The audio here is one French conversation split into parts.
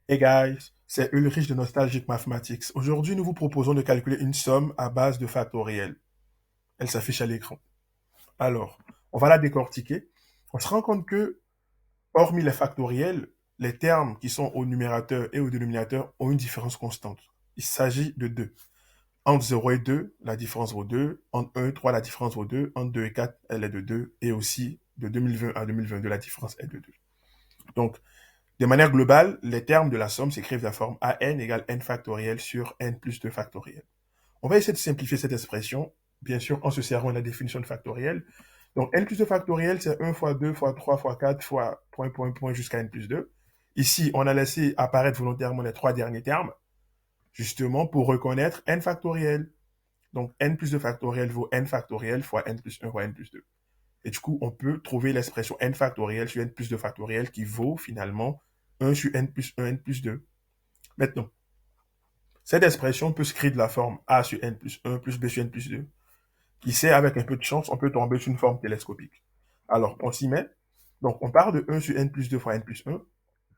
Hey guys, c'est Ulrich de Nostalgic Mathematics. Aujourd'hui, nous vous proposons de calculer une somme à base de factoriel. Elle s'affiche à l'écran. Alors, on va la décortiquer. On se rend compte que, hormis les factoriels, les termes qui sont au numérateur et au dénominateur ont une différence constante. Il s'agit de 2. Entre 0 et 2, la différence vaut 2. Entre 1 et 3, la différence vaut 2. Entre 2 et 4, elle est de 2. Et aussi, de 2020 à 2022, la différence est de 2. Donc, de manière globale, les termes de la somme s'écrivent de la forme an égale n factoriel sur n plus 2 factoriel. On va essayer de simplifier cette expression, bien sûr en se servant de la définition de factoriel. Donc n plus 2 factoriel, c'est 1 fois 2 fois 3 fois 4 fois point, point, point jusqu'à n plus 2. Ici, on a laissé apparaître volontairement les trois derniers termes, justement pour reconnaître n factoriel. Donc n plus 2 factoriel vaut n factoriel fois n plus 1 fois n plus 2. Et du coup, on peut trouver l'expression n factoriel sur n plus 2 factoriel qui vaut finalement 1 sur n plus 1, n plus 2. Maintenant, cette expression peut se créer de la forme a sur n plus 1 plus b sur n plus 2. Qui sait, avec un peu de chance, on peut tomber sur une forme télescopique. Alors, on s'y met. Donc, on part de 1 sur n plus 2 fois n plus 1.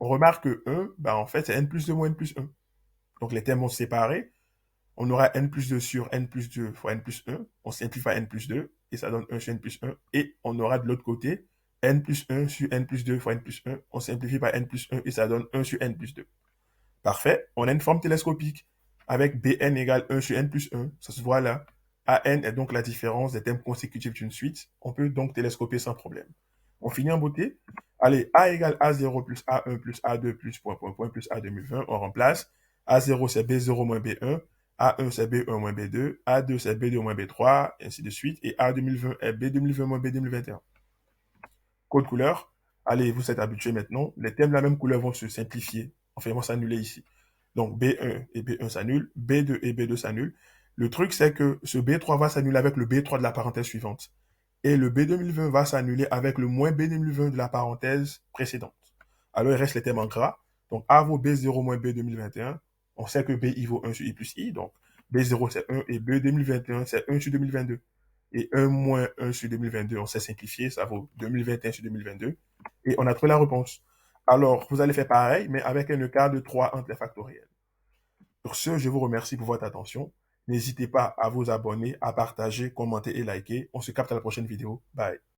On remarque que 1, en fait, c'est n plus 2 moins n plus 1. Donc, les termes vont se séparer. On aura n plus 2 sur n plus 2 fois n plus 1. On simplifie à n plus 2 et ça donne 1 sur n plus 1. Et on aura de l'autre côté n plus 1 sur n plus 2 fois n plus 1. On simplifie par n plus 1 et ça donne 1 sur n plus 2. Parfait. On a une forme télescopique avec Bn égale 1 sur n plus 1. Ça se voit là. An est donc la différence des termes consécutifs d'une suite. On peut donc télescoper sans problème. On finit en beauté. Allez, A égale A0 plus A1 plus A2 plus point, point, point plus A 2020. On remplace. A0 c'est B0 moins B1. A1 c'est B1 moins B2. A2 c'est B2 moins B3. Et ainsi de suite. Et A 2020 est B 2020 moins B 2021. Code couleur. Allez, vous êtes habitués maintenant. Les thèmes de la même couleur vont se simplifier. Enfin, ils vont s'annuler ici. Donc, B1 et B1 s'annulent. B2 et B2 s'annulent. Le truc, c'est que ce B3 va s'annuler avec le B3 de la parenthèse suivante. Et le B 2020 va s'annuler avec le moins B 2020 de la parenthèse précédente. Alors, il reste les thèmes en gras. Donc, A vaut B0 moins B 2021. On sait que BI vaut 1 sur I plus I. Donc, B0 c'est 1 et B 2021 c'est 1 sur 2022. Et 1 moins 1 sur 2022, on sait simplifier, ça vaut 2021 sur 2022. Et on a trouvé la réponse. Alors, vous allez faire pareil, mais avec un écart de 3 entre les factoriels. Sur ce, je vous remercie pour votre attention. N'hésitez pas à vous abonner, à partager, commenter et liker. On se capte à la prochaine vidéo. Bye.